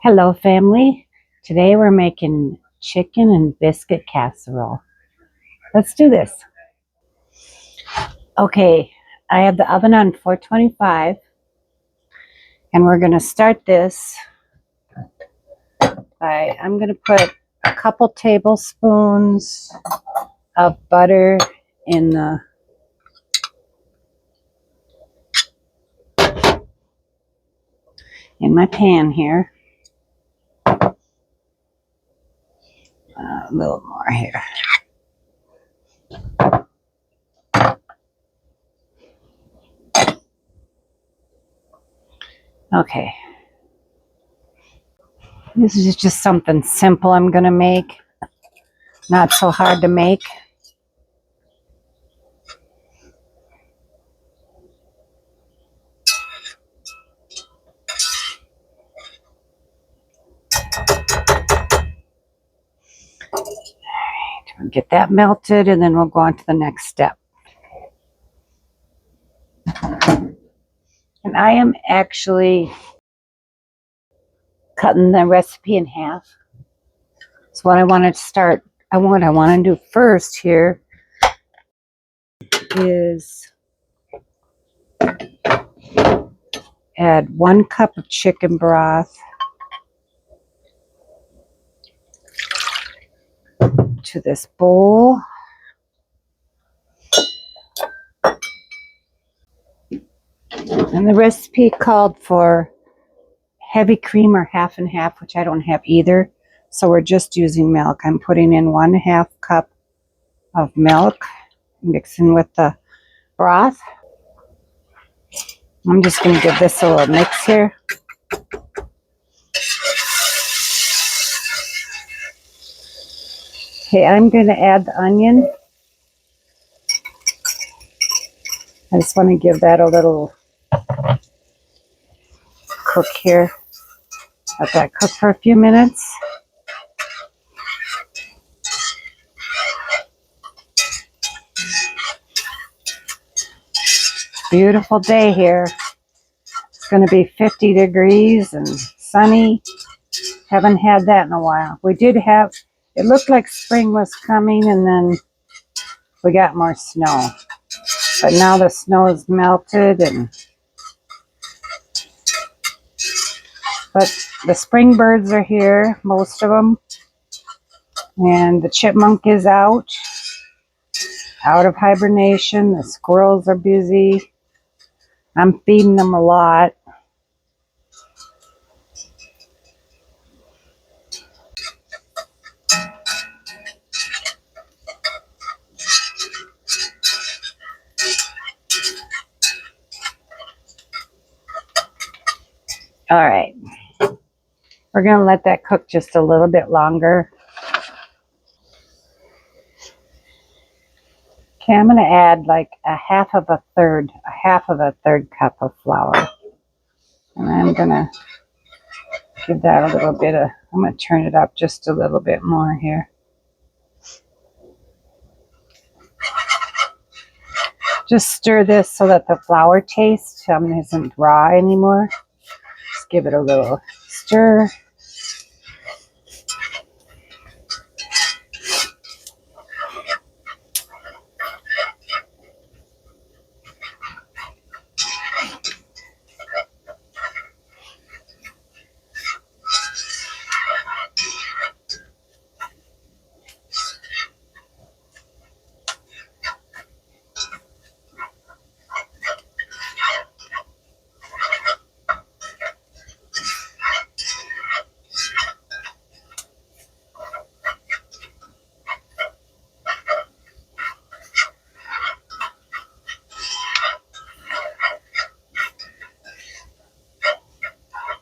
Hello, family. Today we're making chicken and biscuit casserole. Let's do this. Okay, I have the oven on 425, and we're going to start this by I'm going to put a couple tablespoons of butter in my pan here. A little more here. Okay. This is just something simple I'm going to make. Not so hard to make. We'll get that melted, and then we'll go on to the next step. And I am actually cutting the recipe in half. So what I want to do first here is add 1 cup of chicken broth to this bowl. And the recipe called for heavy cream or half and half, which I don't have either. So we're just using milk. I'm putting in 1/2 cup of milk, mixing with the broth. I'm just going to give this a little mix here. Okay, I'm going to add the onion. I just want to give that a little cook here. Let that cook for a few minutes. Beautiful day here. It's going to be 50 degrees and sunny. Haven't had that in a while. We did have, it looked like spring was coming, and then we got more snow. But now the snow is melted, but the spring birds are here, most of them. And the chipmunk is out of hibernation. The squirrels are busy. I'm feeding them a lot. All right. We're going to let that cook just a little bit longer. Okay, I'm going to add like a half of a third cup of flour. And I'm going to give that a little bit of, I'm going to turn it up just a little bit more here. Just stir this so that the flour taste isn't raw anymore. Just give it a little stir.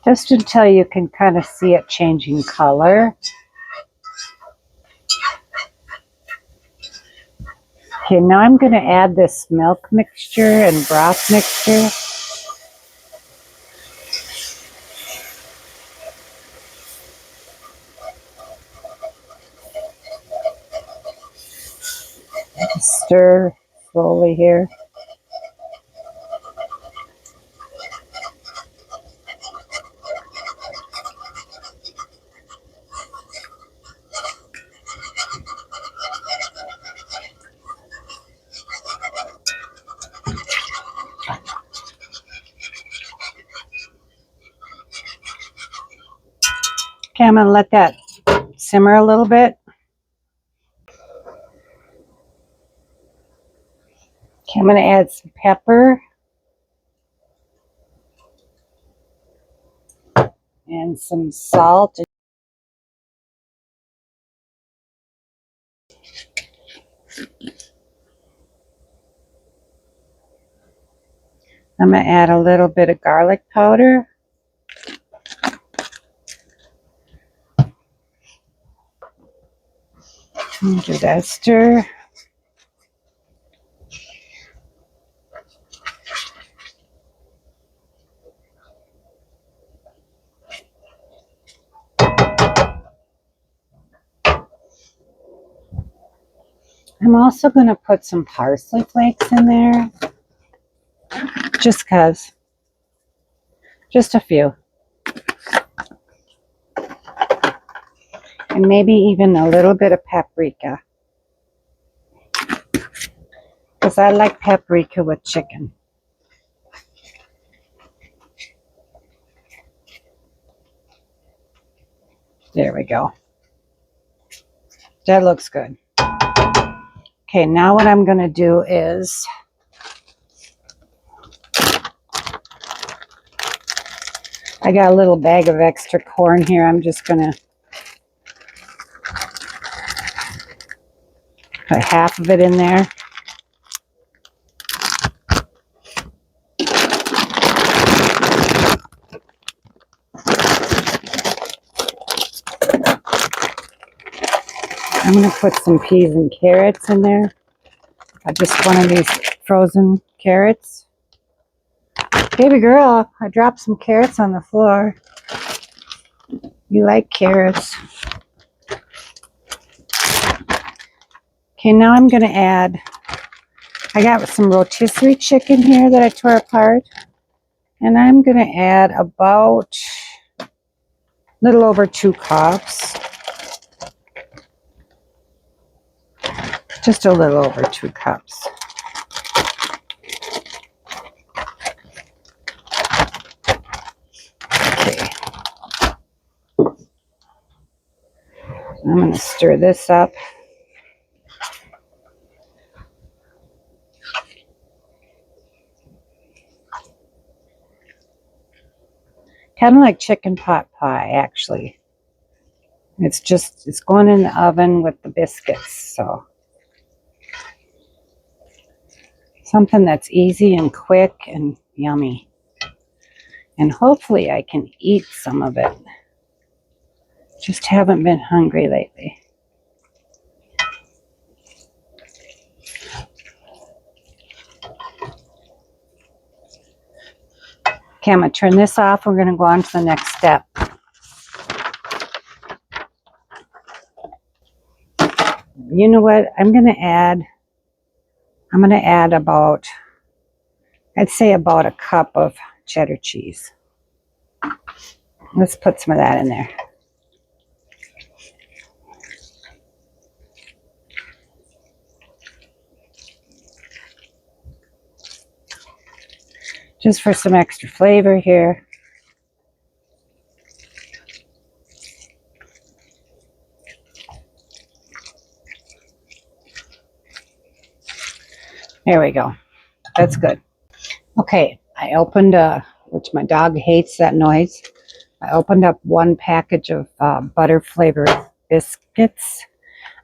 Just until you can kind of see it changing color. Okay, now I'm going to add this milk mixture and broth mixture. Stir slowly here. Okay, I'm going to let that simmer a little bit. Okay, I'm going to add some pepper and some salt. I'm going to add a little bit of garlic powder. Give that a stir. I'm also going to put some parsley flakes in there. Just because. Just a few. And maybe even a little bit of paprika. Because I like paprika with chicken. There we go. That looks good. Okay, now what I'm going to do is I got a little bag of extra corn here. I'm just going to put half of it in there. I'm going to put some peas and carrots in there. Just one of these frozen carrots. Baby girl, I dropped some carrots on the floor. You like carrots. Okay, now I'm going to add, I got some rotisserie chicken here that I tore apart. And I'm going to add about a little over 2 cups. Just a little over 2 cups. Okay. I'm going to stir this up. Kind of like chicken pot pie, actually. It's going in the oven with the biscuits, so. Something that's easy and quick and yummy. And hopefully I can eat some of it. Just haven't been hungry lately. Okay, I'm going to turn this off. We're going to go on to the next step. You know what? I'm going to add about, I'd say about a cup of cheddar cheese. Let's put some of that in there. Just for some extra flavor here. There we go. That's good. Okay, I opened which my dog hates that noise. I opened up 1 package of butter flavored biscuits.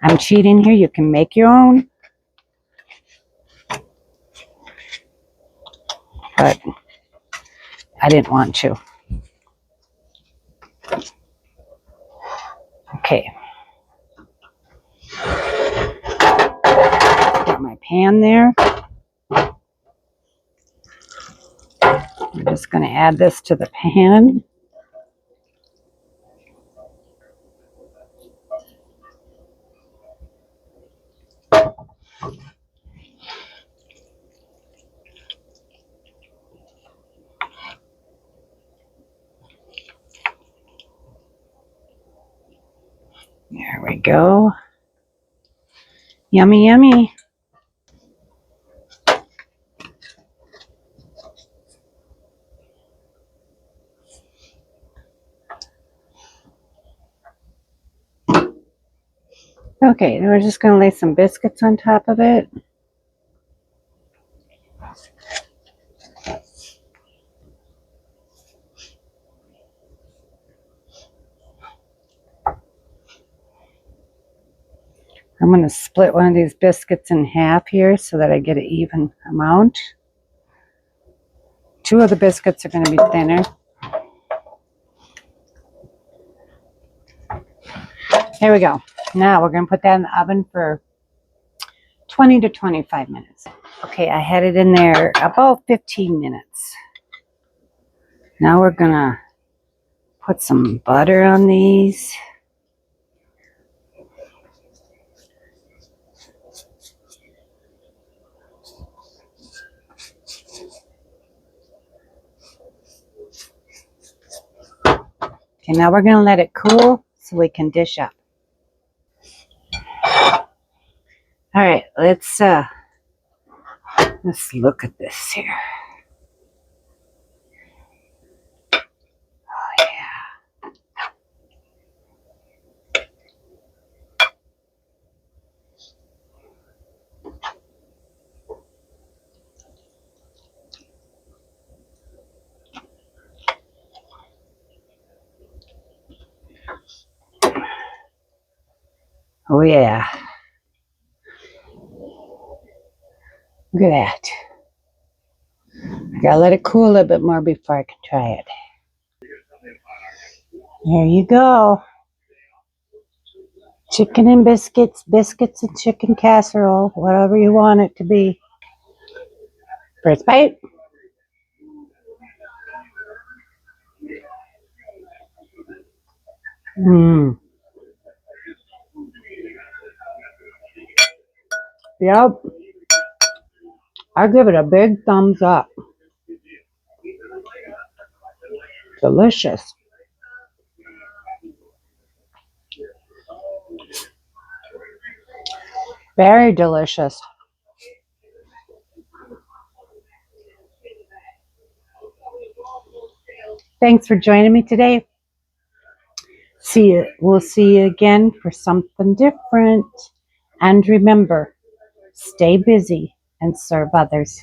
I'm cheating here. You can make your own. But I didn't want to. Okay. Got my pan there. I'm just going to add this to the pan. There we go. Yummy, yummy. Okay, then we're just going to lay some biscuits on top of it. I'm going to split one of these biscuits in half here so that I get an even amount. Two of the biscuits are going to be thinner. Here we go. Now we're going to put that in the oven for 20 to 25 minutes. Okay, I had it in there about 15 minutes. Now we're going to put some butter on these. Okay, now we're going to let it cool so we can dish up. All right, let's look at this here. Oh yeah. Oh yeah. Look at that. I gotta let it cool a little bit more before I can try it. There you go. Chicken and biscuits, biscuits and chicken casserole, whatever you want it to be. First bite. Mmm. Yep. I give it a big thumbs up. Delicious. Very delicious. Thanks for joining me today. We'll see you again for something different. And remember, stay busy and serve others.